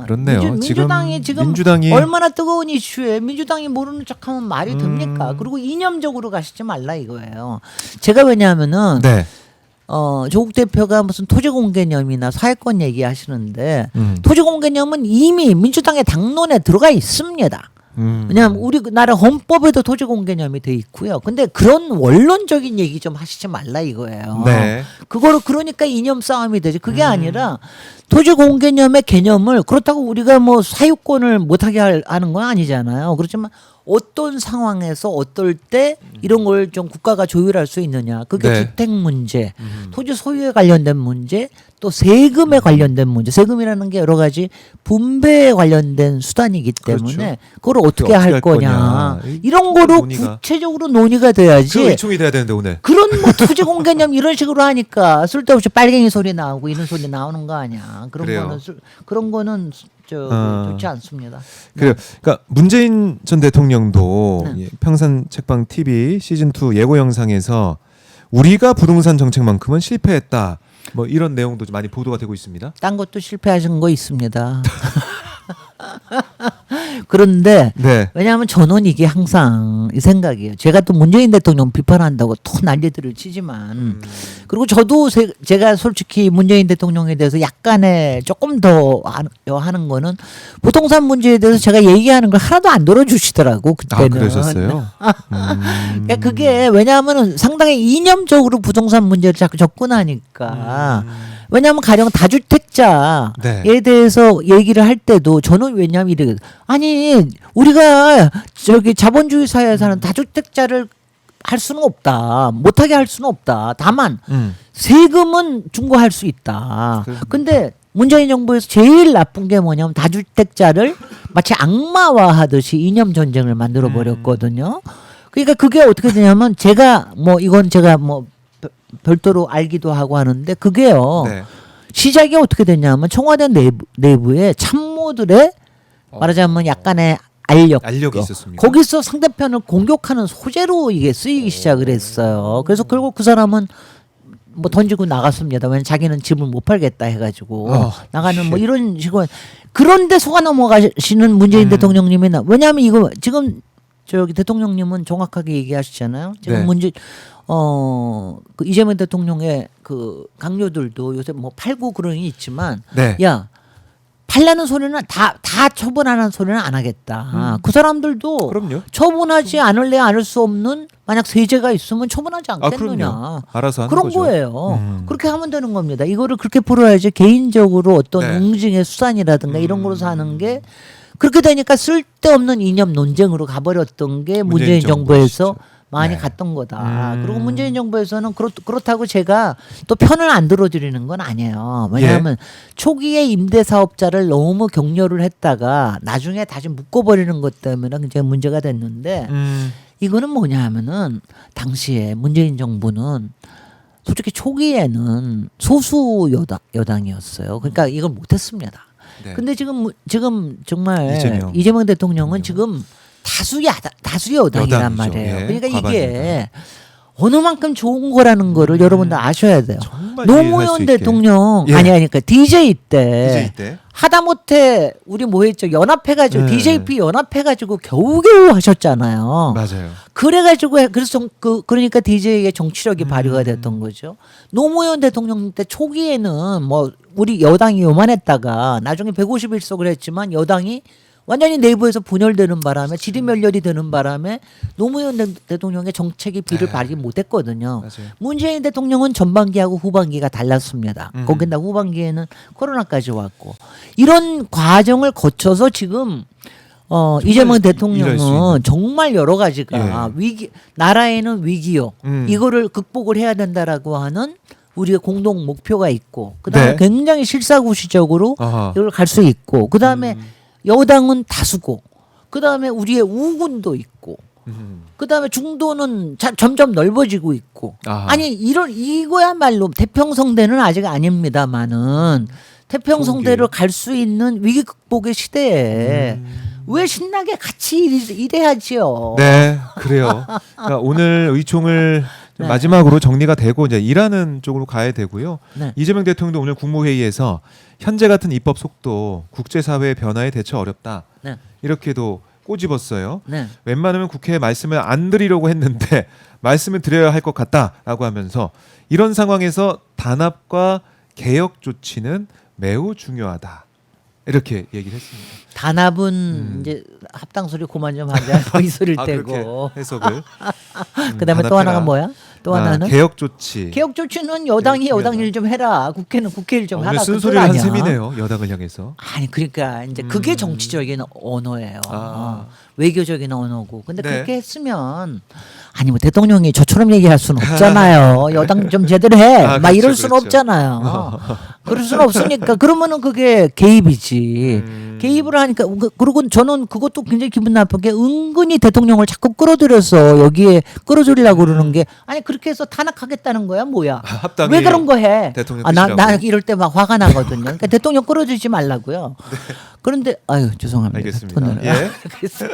그렇네요. 민주당이 지금 민주당이 얼마나 뜨거운 이슈에 민주당이 모르는 척하면 말이 됩니까? 그리고 이념적으로 가시지 말라 이거예요. 제가 왜냐하면은 네. 조국 대표가 무슨 토지공개념이나 사회권 얘기하시는데 음. 토지공개념은 이미 민주당의 당론에 들어가 있습니다. 왜냐하면 우리나라 헌법에도 토지공개념이 돼 있고요. 근데 그런 원론적인 얘기 좀 하시지 말라 이거예요. 네. 그거를 그러니까 이념 싸움이 되지. 그게 아니라 토지공개념의 개념을 그렇다고 우리가 뭐 사유권을 못하게 하는 건 아니잖아요. 그렇지만 어떤 상황에서 어떨 때 이런 걸 좀 국가가 조율할 수 있느냐. 그게 네. 주택 문제, 토지 소유에 관련된 문제, 또 세금에 관련된 문제. 세금이라는 게 여러 가지 분배에 관련된 수단이기 때문에 그렇죠. 그걸 어떻게 할 거냐. 이런 거로 논의가. 구체적으로 논의가 돼야지. 그 의총이 돼야 되는데 오늘. 그런 뭐 토지 공개념 이런 식으로 하니까 쓸데없이 빨갱이 소리 나오고 이런 소리 나오는 거 아니야. 그래요. 그런 거는 좋지 않습니다. 그래요. 그러니까 문재인 전 대통령도 네. 예, 평산 책방 TV 시즌 2 예고 영상에서 우리가 부동산 정책만큼은 실패했다. 뭐 이런 내용도 좀 많이 보도가 되고 있습니다. 딴 것도 실패하신 거 있습니다. 그런데 네. 왜냐하면 저는 이게 항상 이 생각이에요. 제가 또 문재인 대통령 비판한다고 또 난리들을 치지만 그리고 저도 제가 솔직히 문재인 대통령에 대해서 약간의 조금 더 하는 거는 부동산 문제에 대해서 제가 얘기하는 걸 하나도 안 들어주시더라고 그때는. 그러셨어요? 그러니까 그게 왜냐하면 상당히 이념적으로 부동산 문제를 자꾸 접근하니까 왜냐하면 가령 다주택자에 네. 대해서 얘기를 할 때도 저는 왜냐하면 이래 아니 우리가 저기 자본주의 사회에 사는 다주택자를 할 수는 없다 못하게 할 수는 없다 다만 세금은 중과할 수 있다. 근데 문재인 정부에서 제일 나쁜 게 뭐냐면 다주택자를 마치 악마화하듯이 이념 전쟁을 만들어 버렸거든요. 그러니까 그게 어떻게 되냐면 제가 뭐 별도로 알기도 하고 하는데 그게요. 네. 시작이 어떻게 됐냐면 청와대 내부에 참모들의 말하자면 약간의 알력이 있었습니다. 거기서 상대편을 공격하는 소재로 이게 쓰이기 시작을 했어요. 그래서 결국 그 사람은 뭐 던지고 나갔습니다. 왜냐면 자기는 집을 못 팔겠다 해가지고 나가는 뭐 이런 식으로. 그런데 속아 넘어가시는 문재인 대통령님이 왜냐하면 이거 지금 저기 대통령님은 정확하게 얘기하시잖아요. 지금 네. 그 이재명 대통령의 그 강요들도 요새 뭐 팔고 그러니 있지만 네. 야 팔라는 소리는 다 처분하는 소리는 안 하겠다. 그 사람들도 그럼요. 처분하지 않을래 않을 수 없는 만약 세제가 있으면 처분하지 않겠느냐. 그럼요. 알아서 하는 그런 거죠. 거예요. 그렇게 하면 되는 겁니다. 이거를 그렇게 풀어야지 개인적으로 어떤 네. 응징의 수단이라든가 이런 거로 사는 게 그렇게 되니까 쓸데없는 이념 논쟁으로 가버렸던 게 문재인 정부에서 정부시죠. 많이 네. 갔던 거다. 그리고 문재인 정부에서는 그렇다고 제가 또 편을 안 들어드리는 건 아니에요. 왜냐하면 초기에 임대사업자를 너무 격려를 했다가 나중에 다시 묶어버리는 것 때문에 굉장히 문제가 됐는데 이거는 뭐냐 하면은 당시에 문재인 정부는 솔직히 초기에는 소수 여당이었어요. 그러니까 이걸 못했습니다. 네. 근데 지금 정말 이재명. 이재명 대통령은 지금 다수 여당이란 여당이죠. 말이에요. 예, 그러니까 과반이다. 이게 어느 만큼 좋은 거라는 거를 여러분들 아셔야 돼요. 정말 이해할 수 노무현 있게. 대통령 예. 그러니까 DJ 때 DJ 때 하다못해 우리 뭐 했죠? 연합해가지고 네. DJP 연합해가지고 겨우겨우 하셨잖아요. 맞아요. 그래가지고 그래서 그러니까 DJ의 정치력이 발휘가 됐던 거죠. 노무현 대통령 때 초기에는 뭐 우리 여당이 요만했다가 나중에 151석을 했지만 여당이 완전히 내부에서 분열되는 바람에 지리멸렬이 되는 바람에 노무현 대통령의 정책이 비를 발휘 못했거든요. 맞아요. 문재인 대통령은 전반기하고 후반기가 달랐습니다. 거기다 후반기에는 코로나까지 왔고 이런 과정을 거쳐서 지금 이재명 일할 수 대통령은 있는. 정말 여러 가지가 예. 나라에는 위기요. 이거를 극복을 해야 된다라고 하는 우리의 공동 목표가 있고 그다음에 네. 굉장히 실사구시적으로 아하. 이걸 갈 수 있고 그다음에 여당은 다수고 그다음에 우리의 우군도 있고 그다음에 중도는 점점 넓어지고 있고 아하. 아니 이거야말로 태평성대는 아직 아닙니다만은 태평성대로 갈 수 있는 위기 극복의 시대에 왜 신나게 같이 일해야지요. 네, 그래요. 그러니까 오늘 의총을 네. 마지막으로 정리가 되고 이제 일하는 쪽으로 가야 되고요. 네. 이재명 대통령도 오늘 국무회의에서 현재 같은 입법 속도 국제사회의 변화에 대처 어렵다. 네. 이렇게도 꼬집었어요. 네. 웬만하면 국회에 말씀을 안 드리려고 했는데 말씀을 드려야 할 것 같다라고 하면서 이런 상황에서 단합과 개혁 조치는 매우 중요하다. 이렇게 얘기를 했습니다. 단합은 이제 합당 소리 그만 좀 하자. 이 소리를 떼고. 그렇게 해석을. 그다음에 또 하나가 뭐야? 또 하나는 개혁 조치. 개혁 조치는 여당이 중요하다. 여당 일 좀 해라. 국회는 국회 일 좀 오늘 하라. 쓴소리를 한 셈이네요. 여당을 향해서. 아니 그러니까 이제 그게 정치적인 언어예요. 아. 외교적인 언어고. 근데 네. 그렇게 했으면 아니 뭐 대통령이 저처럼 얘기할 수는 없잖아요. 여당 좀 제대로 해. 아, 막 이럴 그렇죠, 수는 그렇죠. 없잖아요. 그럴 수는 없으니까 그러면은 그게 개입이지. 개입을 하니까 그리고 저는 그것도 굉장히 기분 나쁜 게 은근히 대통령을 자꾸 끌어들여서 여기에 끌어들이려고 그러는 게 아니 그렇게 해서 탄핵하겠다는 거야 뭐야? 합당이 왜 그런 거 해? 대통령 나 뜻이라고. 이럴 때 막 화가 나거든요. 그러니까 대통령 끌어들이지 말라고요. 그런데 아유 죄송합니다. 알겠습니다. 오늘. 예. 그래서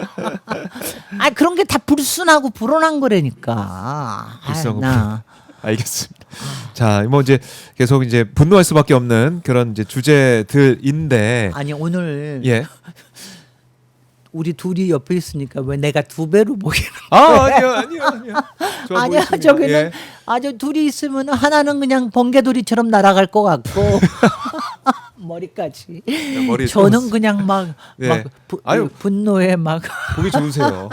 아 그런 게 다 불순하고 불온한 거라니까. 불순하고 나. 알겠습니다. 자, 뭐 이제 계속 이제 분노할 수밖에 없는 그런 이제 주제들인데 아니 오늘 예. 우리 둘이 옆에 있으니까 왜 내가 두 배로 보이는 아니요. 좋아 아니야 보이십니다. 저기는 예. 아주 둘이 있으면 하나는 그냥 번개돌이처럼 날아갈 것 같고 머리까지 머리 저는 좀- 그냥 막 예. 아유. 분노에 막 보기 좋으세요.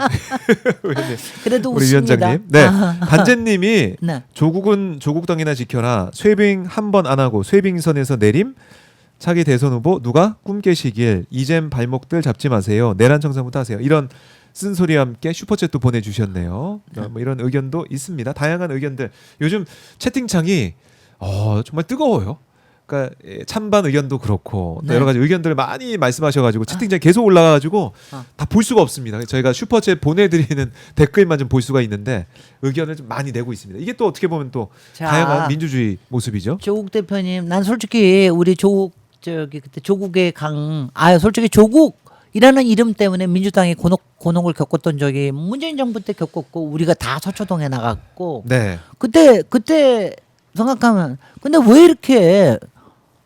그래도 우리 웃습니다. 위원장님. 네. 단재님이 네. 조국은 조국당이나 지켜라. 쇄빙 한 번 안 하고 쇄빙선에서 내림. 차기 대선 후보 누가 꿈 깨시길 이젠 발목들 잡지 마세요. 내란 청산부터 하세요. 이런 쓴소리와 함께 슈퍼챗도 보내주셨네요. 뭐 이런 의견도 있습니다. 다양한 의견들. 요즘 채팅창이 정말 뜨거워요. 그러니까 찬반 의견도 그렇고 또 네. 여러 가지 의견들을 많이 말씀하셔가지고 채팅창 계속 올라가가지고 다 볼 수가 없습니다. 저희가 슈퍼챗 보내드리는 댓글만 좀 볼 수가 있는데 의견을 좀 많이 내고 있습니다. 이게 또 어떻게 보면 또 자. 다양한 민주주의 모습이죠. 조국 대표님, 난 솔직히 우리 그때 조국의 솔직히 조국 이라는 이름 때문에 민주당이 곤혹을 겪었던 적이 문재인 정부 때 겪었고 우리가 다 서초동에 나갔고 네. 그때 생각하면 근데 왜 이렇게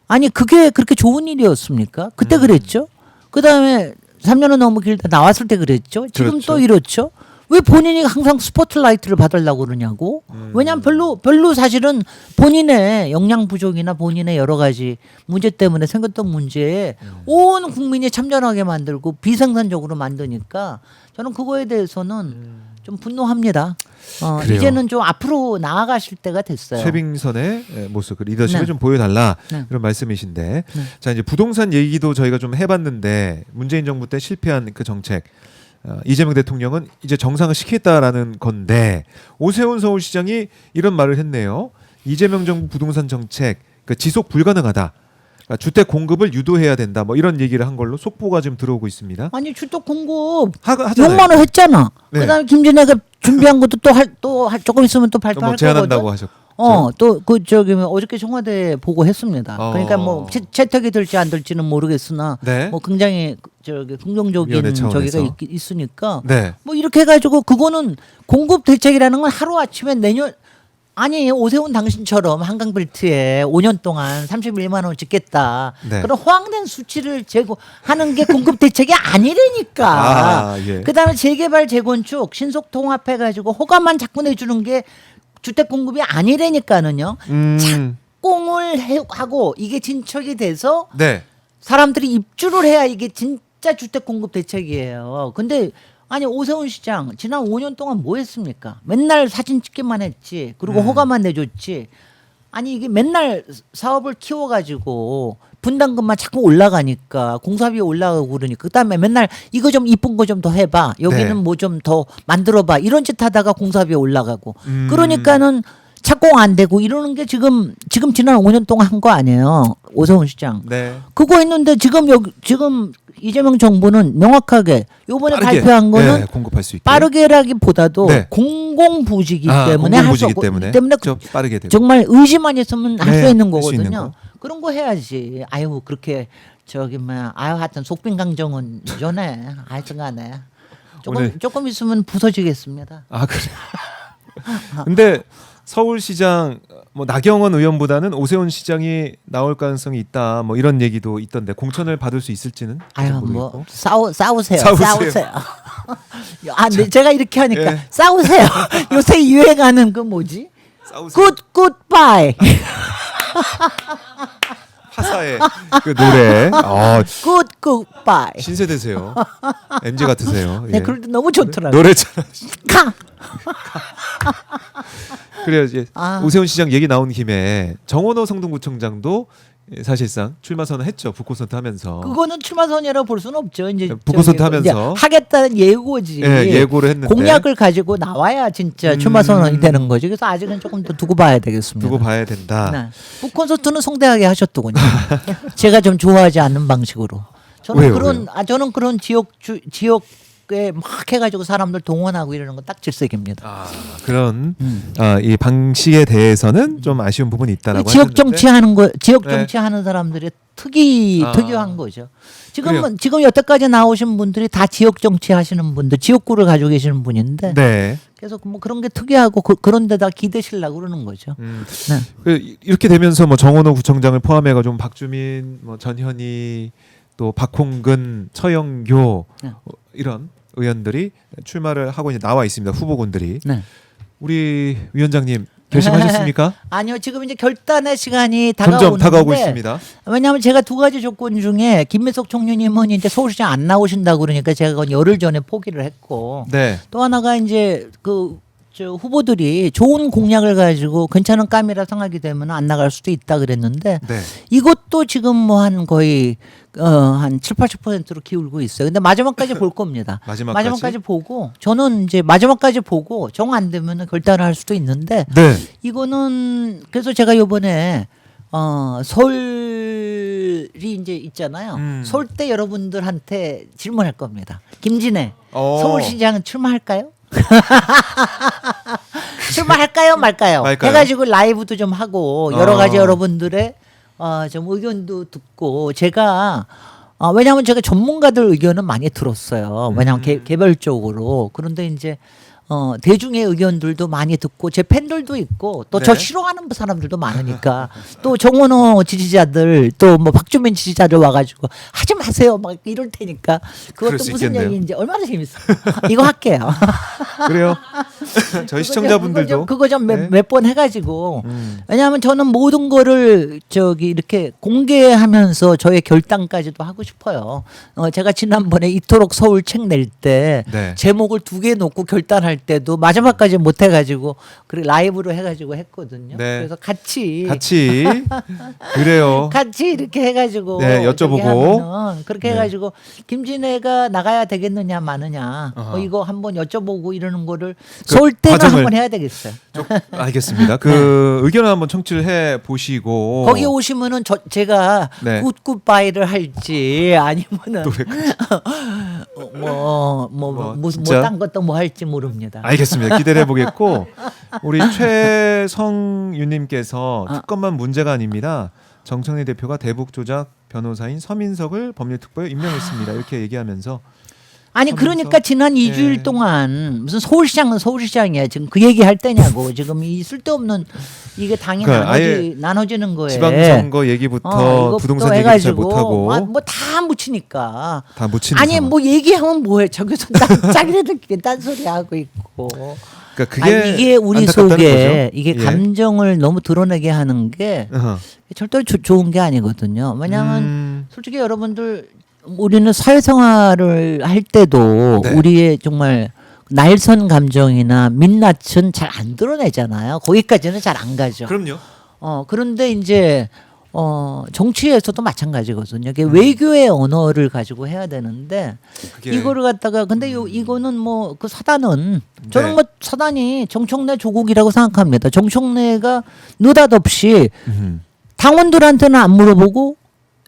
아니 그게 그렇게 좋은 일이었습니까? 그때 그랬죠. 그다음에 3년은 너무 길다 나왔을 때 그랬죠. 지금 그렇죠. 또 이렇죠. 왜 본인이 항상 스포트라이트를 받으려고 그러냐고. 왜냐하면 별로 사실은 본인의 역량 부족이나 본인의 여러 가지 문제 때문에 생겼던 문제에 온 국민이 참전하게 만들고 비생산적으로 만드니까 저는 그거에 대해서는 좀 분노합니다. 그래요. 이제는 좀 앞으로 나아가실 때가 됐어요. 최빙선의 모습, 그 리더십을 네. 좀 보여달라 네. 이런 말씀이신데, 네. 자 이제 부동산 얘기도 저희가 좀 해봤는데 문재인 정부 때 실패한 그 정책. 이재명 대통령은 이제 정상을 시키겠다라는 건데 오세훈 서울시장이 이런 말을 했네요. 이재명 정부 부동산 정책 지속 불가능하다. 그러니까 주택 공급을 유도해야 된다. 뭐 이런 얘기를 한 걸로 속보가 지금 들어오고 있습니다. 아니 주택 공급 하잖아요. 6만 원 했잖아. 네. 그다음에 김진애가 준비한 것도 또 조금 있으면 또 발표할 뭐 제안한다고 거거든. 하셨죠. 또 그 저기 어저께 청와대 보고했습니다. 그러니까 뭐 채택이 될지 안 될지는 모르겠으나 네. 뭐 굉장히 저기 긍정적인 위원회 차원에서. 저기가 있으니까 네. 뭐 이렇게 해가지고 그거는 공급 대책이라는 건 하루 아침에 내년 아니 오세훈 당신처럼 한강벨트에 5년 동안 31만 원 짓겠다. 네. 그런 허황된 수치를 제고하는 게 공급 대책이 아니라니까. 예. 그다음에 재개발 재건축 신속 통합해가지고 허가만 자꾸 내주는 게 주택 공급이 아니라니까는요. 착공을 하고 이게 진척이 돼서 네. 사람들이 입주를 해야 이게 진짜 주택 공급 대책이에요. 근데 아니 오세훈 시장 지난 5년 동안 뭐 했습니까? 맨날 사진 찍기만 했지. 그리고 허가만 내줬지. 아니 이게 맨날 사업을 키워가지고 분담금만 자꾸 올라가니까 공사비 올라가고 그러니까 그다음에 맨날 이거 좀 이쁜 거 좀 더 해봐. 여기는 네. 뭐 좀 더 만들어봐. 이런 짓 하다가 공사비 올라가고. 그러니까는 착공 안 되고 이러는 게 지금 지난 5년 동안 한 거 아니에요. 오세훈 시장. 네. 그거 했는데 지금 이재명 정부는 명확하게 요번에 빠르게, 발표한 거는 네, 공급할 수 있게. 빠르게라기보다도 네. 공공부지기 때문에 할 수 공공부지기 없고 때문에 때문에 좀 빠르게 되고. 정말 의지만 있으면 할 수 네, 있는 할수 있는 거거든요. 거. 그런 거 해야지. 아유 그렇게 저기 뭐 아유 하여튼 속빈강정은 전에 하여튼간에 오늘- 조금 있으면 부서지겠습니다. 아 그래. 근데 서울시장 뭐 나경원 의원보다는 오세훈 시장이 나올 가능성이 있다. 뭐 이런 얘기도 있던데 공천을 받을 수 있을지는 아유 모르겠고. 뭐 싸우세요. 싸우세요. 아, 네, 제가 이렇게 하니까 예. 싸우세요. 요새 유행하는 그 뭐지? 싸우세요. 굿바이. 파사의 그 노래. 굿바이. 신세대세요. MZ 같으세요. 네, 예. 그럴 때 너무 좋더라고요. 노래 잘. 가. 그래요. 이제 아. 오세훈 시장 얘기 나온 김에 정원호 성동구청장도 사실상 출마 선언했죠. 북콘서트 하면서. 그거는 출마 선언이라고 볼 수는 없죠. 이제 북콘서트 저기 하면서. 이제 하겠다는 예고지. 예, 예고를 했는데. 공약을 가지고 나와야 진짜 출마 선언이 되는 거죠. 그래서 아직은 조금 더 두고 봐야 되겠습니다. 두고 봐야 된다. 네. 북콘서트는 성대하게 하셨더군요. 제가 좀 좋아하지 않는 방식으로. 왜요? 저는 그런 지역에 막 해가지고 사람들 동원하고 이러는 건 딱 질색입니다. 아, 그런 이 방식에 대해서는 좀 아쉬운 부분이 있다라고 지역 하셨는데. 정치하는 거, 지역 네. 정치하는 사람들의 아. 특유한 거죠. 그래요. 지금 여태까지 나오신 분들이 다 지역 정치하시는 분들, 지역구를 가지고 계시는 분인데 네. 그래서 뭐 그런 게 특이하고 그런 데다 기대시려고 그러는 거죠. 네. 이렇게 되면서 뭐 정원호 구청장을 포함해가 좀 박주민, 뭐 전현희, 또 박홍근, 처영교 네. 이런 의원들이 출마를 하고 이제 나와 있습니다. 후보군들이. 네. 우리 위원장님 결심하셨습니까? 아니요, 지금 이제 결단의 시간이 점점 다가오는데 다가오고 있습니다. 왜냐하면 제가 두 가지 조건 중에 김민석 총리님은 이제 서울시장 안 나오신다고 그러니까 제가 그건 열흘 전에 포기를 했고 네. 또 하나가 이제 저 후보들이 좋은 공약을 가지고 괜찮은 감이라 생각이 되면 안 나갈 수도 있다 그랬는데 네. 이것도 지금 뭐 한 거의 한 7, 80%로 기울고 있어요. 근데 마지막까지 볼 겁니다. 마지막까지? 보고 저는 이제 마지막까지 보고 정 안 되면 결단을 할 수도 있는데 네. 이거는 그래서 제가 요번에 서울이 이제 있잖아요. 서울 때 여러분들한테 질문할 겁니다. 김진애 서울시장 출마할까요? 출마할까요 말까요? 해가지고 라이브도 좀 하고 여러 가지 여러분들의 좀 의견도 듣고 제가 왜냐하면 제가 전문가들 의견은 많이 들었어요. 왜냐하면 개별적으로. 그런데 이제 대중의 의견들도 많이 듣고 제 팬들도 있고 또 저 네. 싫어하는 사람들도 많으니까 또 정원호 지지자들 또 뭐 박주민 지지자들 와가지고 하지 마세요 막 이럴 테니까 그럴 그것도 수 무슨 있겠네요. 얘기인지 얼마나 재밌어. 이거 할게요. 그래요. 저희 시청자분들도 그거 좀 네. 몇 번 해가지고 왜냐하면 저는 모든 거를 이렇게 공개하면서 저의 결단까지도 하고 싶어요. 제가 지난번에 이토록 서울 책 낼 때 네. 제목을 2개 놓고 결단할 때도 마지막까지 못 해가지고 그리고 라이브로 해가지고 했거든요. 네. 그래서 같이 그래요. 같이 이렇게 해가지고 네, 여쭤보고. 저기 하면은 그렇게 네. 해가지고 김진애가 나가야 되겠느냐 마느냐 어허. 이거 한번 여쭤보고 이러는 거를 서울 때는 과정을- 한번 해야 되겠어요. 알겠습니다. 그 의견을 한번 청취를 해 보시고 거기 오시면은 제가 네. 굿굿바이를 할지 아니면은 노래까지. 무슨 진짜? 딴 것도 뭐 할지 모릅니다. 알겠습니다. 기대를 해보겠고 우리 최성유님께서 특검만 문제가 아닙니다. 정청래 대표가 대북 조작 변호사인 서민석을 법률특보에 임명했습니다. 이렇게 얘기하면서 아니 그러니까 지난 2주일 예. 동안 무슨 서울시장은 서울시장이야 지금 그 얘기 할 때냐고 지금 이 쓸데없는 이게 당이 그러니까 아예 나눠지는 거예요. 지방선거 얘기부터 이것부터 부동산 얘기도 잘 해가지고 못하고 뭐 다 묻히니까 다 묻히는 아니 상황. 뭐 얘기하면 뭐해 저기서 자기네들끼리 딴소리 하고 있고 그러니까 그게 아니, 이게 우리 안타깝다는 속에 거죠. 이게 예. 감정을 너무 드러내게 하는 게 어허. 절대로 좋은 게 아니거든요. 왜냐하면 음, 솔직히 여러분들 우리는 사회생활을 할 때도 네. 우리의 정말 날선 감정이나 민낯은 잘 안 드러내잖아요. 거기까지는 잘 안 가죠. 그럼요. 그런데 이제 정치에서도 마찬가지거든요. 이게 외교의 언어를 가지고 해야 되는데 그게 이거를 갖다가 근데 이거는 뭐 그 사단은 저는 네. 뭐 사단이 정청래 조국이라고 생각합니다. 정청래가 느닷없이 음. 당원들한테는 안 물어보고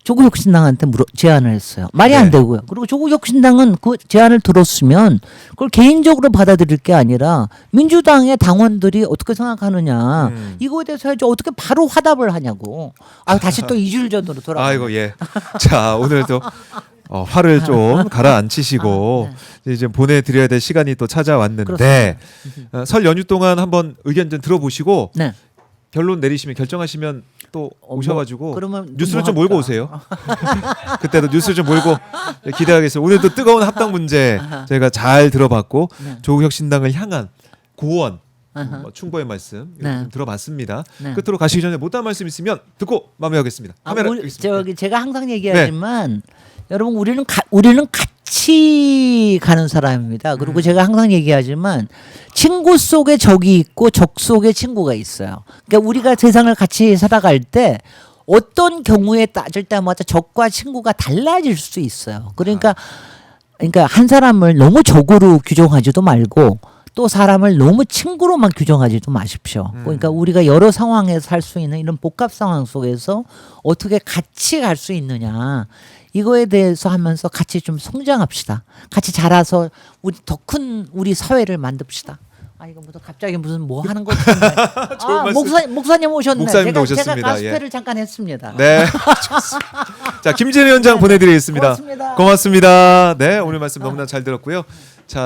조국혁신당한테 제안을 했어요. 말이 안 네. 되고요. 그리고 조국혁신당은 그 제안을 들었으면 그걸 개인적으로 받아들일 게 아니라 민주당의 당원들이 어떻게 생각하느냐 이거에 대해서 해야지 어떻게 바로 화답을 하냐고. 다시 또 2주일 전으로 돌아가. 아이고 예. 자 오늘도 화를 좀 가라앉히시고 이제 보내드려야 될 시간이 또 찾아왔는데 설 연휴 동안 한번 의견 좀 들어보시고 네. 결론 내리시면 결정하시면 또 뭐, 오셔가지고 그러면 뉴스를 뭐 좀 몰고 할까? 오세요. 그때도 뉴스를 좀 몰고 기대하겠습니다. 오늘도 뜨거운 합당 문제 저희가 잘 들어봤고 네. 조국혁신당을 향한 고원 아하. 충고의 말씀 네. 좀 들어봤습니다. 네. 끝으로 가시기 전에 못한 말씀 있으면 듣고 마무리하겠습니다. 카메라 여기 있습니다. 제가 항상 얘기하지만 여러분 우리는 같이 가는 사람입니다. 그리고 제가 항상 얘기하지만 친구 속에 적이 있고 적 속에 친구가 있어요. 그러니까 우리가 세상을 같이 살아갈 때 어떤 경우에 따질 때마다 적과 친구가 달라질 수 있어요. 그러니까 한 사람을 너무 적으로 규정하지도 말고 또 사람을 너무 친구로만 규정하지도 마십시오. 그러니까 우리가 여러 상황에서 살 수 있는 이런 복합 상황 속에서 어떻게 같이 갈 수 있느냐. 이거에 대해서 하면서 같이 좀 성장합시다. 같이 자라서 우리 더 큰 우리 사회를 만듭시다. 이거 갑자기 무슨 뭐 하는 거지? 좋은 말씀. 목사님 오셨네. 목사님도 제가 오셨습니다. 가스페를 잠깐 했습니다. 네. 좋습니다. 자, 김진애 위원장 보내드리겠습니다. 고맙습니다. 고맙습니다. 네, 오늘 말씀 너무나 잘 들었고요.